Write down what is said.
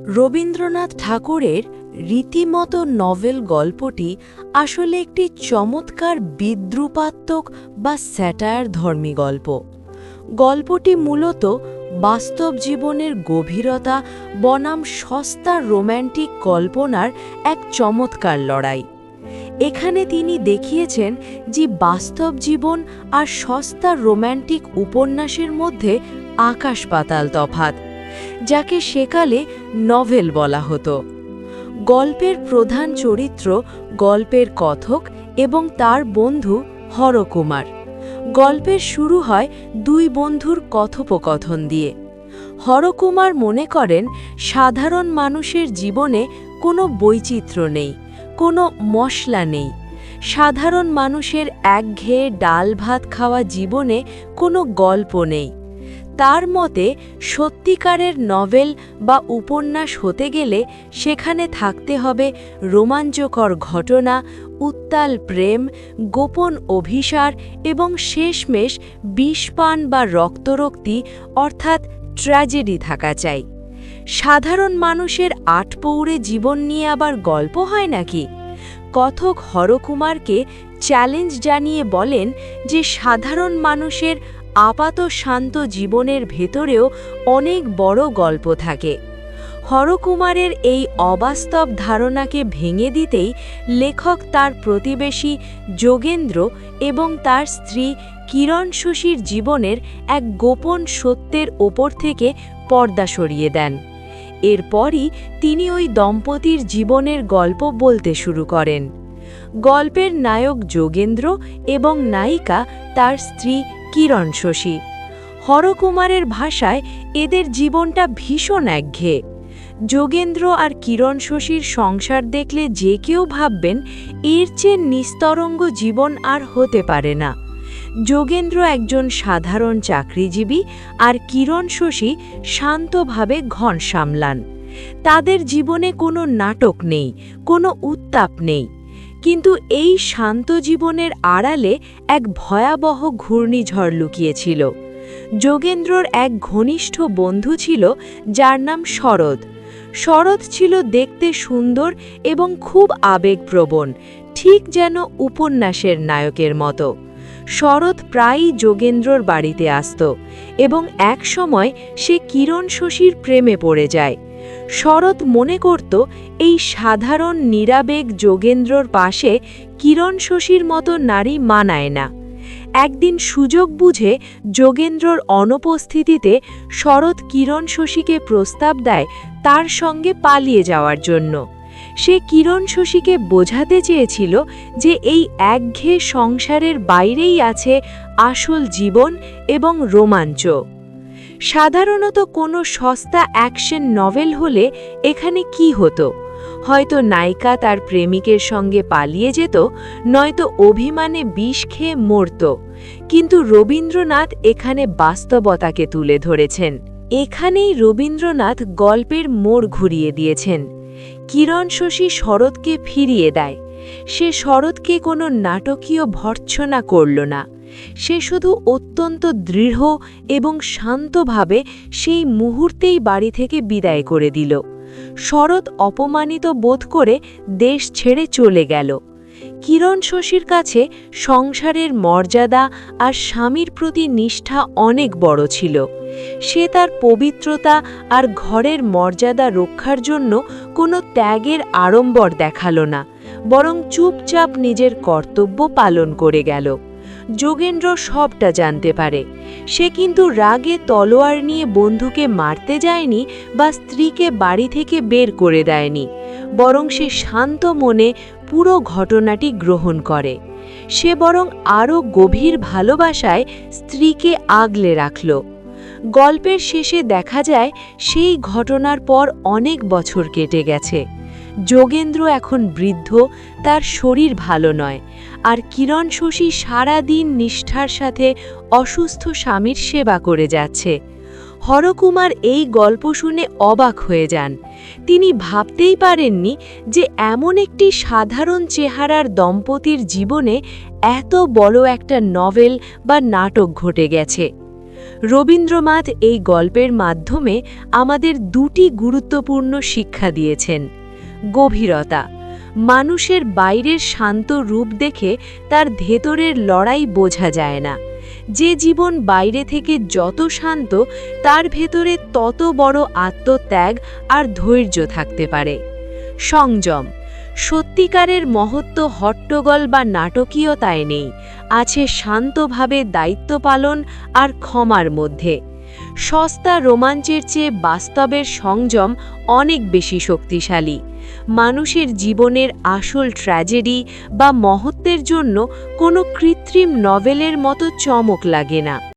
রবীন্দ্রনাথ ঠাকুরের রীতিমতো নভেল গল্পটি আসলে একটি চমৎকার বিদ্রূপাত্মক বা স্যাটায়ার ধর্মী গল্প। গল্পটি মূলত বাস্তব জীবনের গভীরতা বনাম সস্তা রোম্যান্টিক কল্পনার এক চমৎকার লড়াই। এখানে তিনি দেখিয়েছেন যে বাস্তব জীবন আর সস্তা রোম্যান্টিক উপন্যাসের মধ্যে আকাশ পাতাল তফাৎ, যাকে সেকালে নভেল বলা হতো। গল্পের প্রধান চরিত্র গল্পের কথক এবং তার বন্ধু হরকুমার। গল্পের শুরু হয় দুই বন্ধুর কথোপকথন দিয়ে। হরকুমার মনে করেন সাধারণ মানুষের জীবনে কোনো বৈচিত্র্য নেই, কোনো মশলা নেই। সাধারণ মানুষের একঘেয়ে ডাল ভাত খাওয়া জীবনে কোনো গল্প নেই। তার মতে সত্যিকারের নভেল বা উপন্যাস হতে গেলে সেখানে থাকতে হবে রোমাঞ্চকর ঘটনা, উত্তাল প্রেম, গোপন অভিসার এবং শেষমেশ বিষপান বা রক্তরক্তি অর্থাৎ ট্র্যাজেডি থাকা চাই। সাধারণ মানুষের আটপৌরে জীবন নিয়ে আবার গল্প হয় নাকি? কথক হরকুমারকে চ্যালেঞ্জ জানিয়ে বলেন যে সাধারণ মানুষের আপাত শান্ত জীবনের ভেতরেও অনেক বড় গল্প থাকে। হরকুমারের এই অবাস্তব ধারণাকে ভেঙে দিতেই লেখক তার প্রতিবেশী যোগেন্দ্র এবং তার স্ত্রী কিরণ শশীর জীবনের এক গোপন সত্যের ওপর থেকে পর্দা সরিয়ে দেন। এরপরই তিনি ওই দম্পতির জীবনের গল্প বলতে শুরু করেন। গল্পের নায়ক যোগেন্দ্র এবং নায়িকা তার স্ত্রী কিরণ শশী। হরকুমারের ভাষায় এদের জীবনটা ভীষণ একঘেয়ে। যোগেন্দ্র আর কিরণ শশীর সংসার দেখলে যে কেউ ভাববেন এর চেয়ে নিস্তরঙ্গ জীবন আর হতে পারে না। যোগেন্দ্র একজন সাধারণ চাকরিজীবী আর কিরণ শশী শান্তভাবে ঘর সামলান। তাদের জীবনে কোনো নাটক নেই, কোনো উত্তাপ নেই। কিন্তু এই শান্ত জীবনের আড়ালে এক ভয়াবহ ঘূর্ণিঝড় লুকিয়েছিল। যোগেন্দ্রর এক ঘনিষ্ঠ বন্ধু ছিল যার নাম শরৎ। শরৎ ছিল দেখতে সুন্দর এবং খুব আবেগপ্রবণ, ঠিক যেন উপন্যাসের নায়কের মতো। শরৎ প্রায়ই যোগেন্দ্রর বাড়িতে আসত এবং এক সময় সে কিরণ শশীর প্রেমে পড়ে যায়। শরৎ মনে করত এই সাধারণ নিরাবেগ যোগেন্দ্রর পাশে কিরণ শশীর মতো নারী মানায় না। একদিন সুযোগ বুঝে যোগেন্দ্রর অনুপস্থিতিতে শরৎ কিরণ শশীকে প্রস্তাব দেয় তার সঙ্গে পালিয়ে যাওয়ার জন্য। সে কিরণ শশীকে বোঝাতে চেয়েছিল যে এই একঘেয়ে সংসারের বাইরেই আছে আসল জীবন এবং রোমাঞ্চ। সাধারণত কোনো সস্তা অ্যাকশন নভেল হলে এখানে কি হতো? হয়তো নায়িকা তার প্রেমিকের সঙ্গে পালিয়ে যেত, নয়তো অভিমানে বিষ খেয়ে মরত। কিন্তু রবীন্দ্রনাথ এখানে বাস্তবতাকে তুলে ধরেছেন। এখানেই রবীন্দ্রনাথ গল্পের মোড় ঘুরিয়ে দিয়েছেন। কিরণ শশী শরৎকে ফিরিয়ে দেয়। সে শরৎকে কোনো নাটকীয় ভর্ৎসনা করল না। সে শুধু অত্যন্ত দৃঢ় এবং শান্তভাবে সেই মুহূর্তেই বাড়ি থেকে বিদায় করে দিল। শরৎ অপমানিত বোধ করে দেশ ছেড়ে চলে গেল। কিরণ শশীর কাছে সংসারের মর্যাদা আর স্বামীর প্রতি নিষ্ঠা অনেক বড় ছিল। সে তার পবিত্রতা আর ঘরের মর্যাদা রক্ষার জন্য কোনো ত্যাগের আড়ম্বর দেখালো না, বরং চুপচাপ নিজের কর্তব্য পালন করে গেল। যোগেন্দ্র সবটা জানতে পারে। সে কিন্তু রাগে তলোয়ার নিয়ে বন্ধুকে মারতে যায়নি বা স্ত্রীকে বাড়ি থেকে বের করে দেয়নি, বরং সে শান্ত মনে পুরো ঘটনাটি গ্রহণ করে। সে বরং আরও গভীর ভালোবাসায় স্ত্রীকে আগলে রাখল। গল্পের শেষে দেখা যায় সেই ঘটনার পর অনেক বছর কেটে গেছে। যোগেন্দ্র এখন বৃদ্ধ, তার শরীর ভালো নয়, আর কিরণ শশী সারাদিন নিষ্ঠার সাথে অসুস্থ স্বামীর সেবা করে যাচ্ছে। হরকুমার এই গল্প শুনে অবাক হয়ে যান। তিনি ভাবতেই পারেননি যে এমন একটি সাধারণ চেহারার দম্পতির জীবনে এত বড় একটা নভেল বা নাটক ঘটে গেছে। রবীন্দ্রনাথ এই গল্পের মাধ্যমে আমাদের দুটি গুরুত্বপূর্ণ শিক্ষা দিয়েছেন। গভীরতা, মানুষের বাইরের শান্ত রূপ দেখে তার ভেতরের লড়াই বোঝা যায় না। যে জীবন বাইরে থেকে যত শান্ত, তার ভেতরে তত বড় আত্মত্যাগ আর ধৈর্য থাকতে পারে। সংযম, সত্যিকারের মহত্ব হট্টগোল বা নাটকীয়তায় নেই, আছে শান্তভাবে দায়িত্ব পালন আর ক্ষমার মধ্যে। সস্তা রোমাঞ্চের চেয়ে বাস্তবের সংযম অনেক বেশি শক্তিশালী। মানুষের জীবনের আসল ট্র্যাজেডি বা মহত্বের জন্য কোনো কৃত্রিম নভেলের মতো চমক লাগে না।